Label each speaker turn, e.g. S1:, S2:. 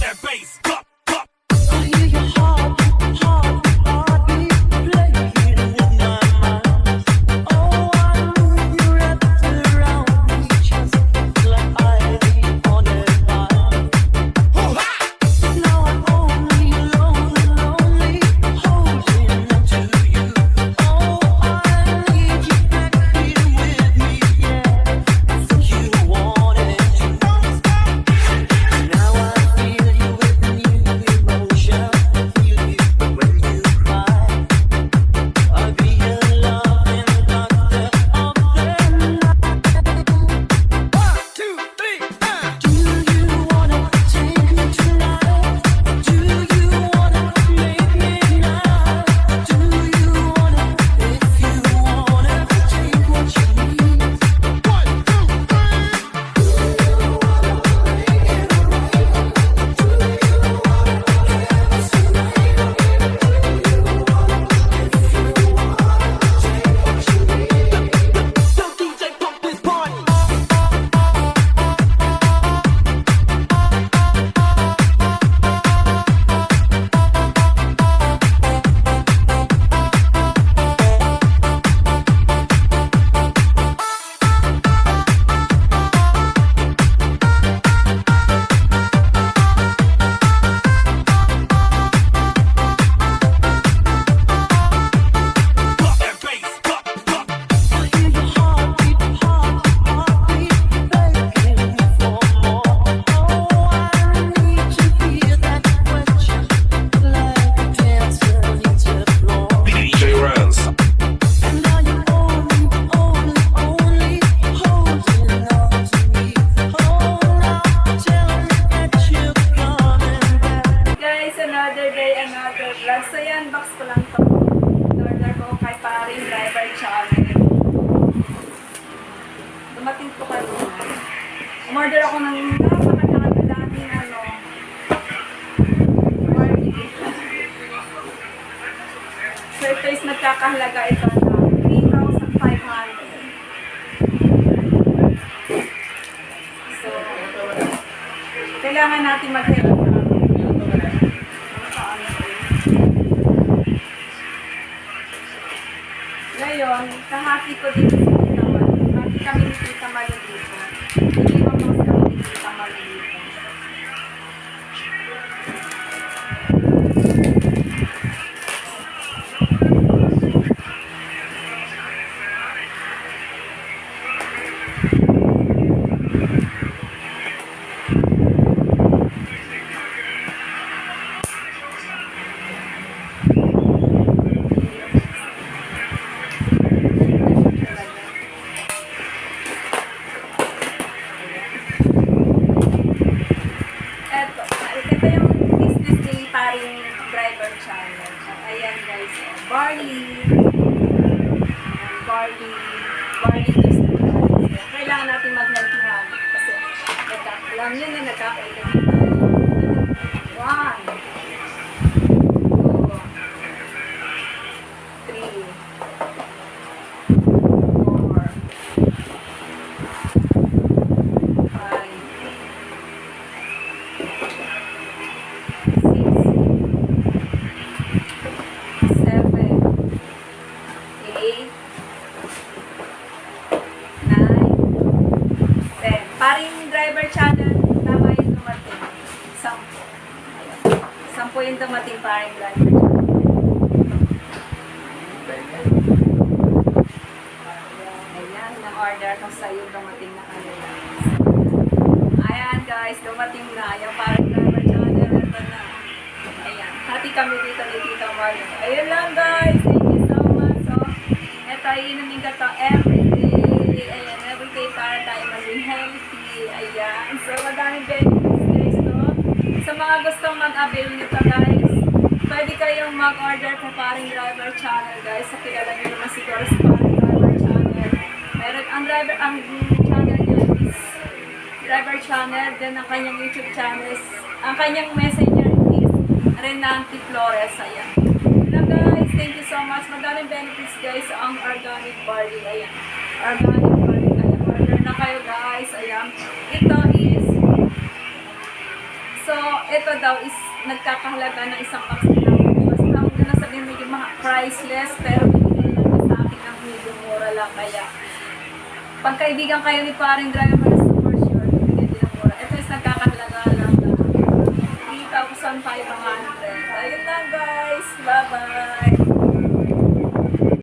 S1: that bass, pop, pop.
S2: I hear your heartbeat playing with my mind. Oh, I move you wrapped around me just like ivy on a vine. Now I'm only lonely, holding on to you. Oh, I need you back here with me, yeah. I think you wanted to. Now I feel you with new emotion. Feel you when you cry. I'll be your loving doctor of the night. 1, 2, 3, Do you wanna take me tonight? Do you wanna make me now? Do you wanna, if you wanna, take what you need? 1, 2, 3. So DJ pump this party.
S1: Pop that bass, pop, pop.
S2: I hear your heartbeat begging for more. Oh, I need to hear that question like a dancer needs a floor.
S3: DJ Rance.
S2: And now you're only holding on to me. Oh, now tell me that you're coming back.
S4: Guys, another day, another vlog. So yan, box ko lang to. Order ko kay paring driver channel. Dumating po kanina. Umorder ako ng napakadaming party. So ito is nagkakahalaga ito na 3,500. So, kailangan natin mag-help. Ngayon, kahati ko dito sa Titaman. Hati kami ni Tita Mali dito. Hindi mo mas kami ni Tita Mali dito. Ito yung business ni paring driver channel. Ayan guys, barley juice. Kailangan natin mag-help kasi alam nyo na nagkakailan dito. 1, 2, 3, 4, 5, 6, 7, 8, 9, 10. Paring driver channel, tama yung dumating. 10 yung dumating paring driver channel. Ayan, na-order ko sa'yo, dumating na kanila. Ayan guys, dumating na. Yung paring driver channel, ito na. Ayan, hati kami dito ni Tita Mali. Ayun lang guys, thank you so much. So, ito, inumin ka to everyday. Ayan, everyday para tayo maging healthy. Ayan, so madaming benefits guys to. Sa mga gustong mag-avail nito guys, pwede kayong mag-order sa paring driver channel guys. Sa kilala nyo naman siguro sa paring driver channel. Meron ang channel nyo is driver channel, then ang kanyang YouTube channel, ang kanyang messenger is Renanti Flores. Ayan. Hello guys, thank you so much. Madaming benefits guys ang organic barley. Ayan. Organic barley. Ayan. Order na kayo guys. Ayan. Ito is So, ito daw is nagkakahalaga ng isang box ng basta huwag na sabihin medyo priceless, pero binigay lang niya sa akin ng medyo mura lang. Kaya, pag kaibigan kayo ni paring driver sa for sure, bibigyan din ng mura. Ito is nagkakahalaga lang ng 3,500. Ayun lang guys, bye-bye!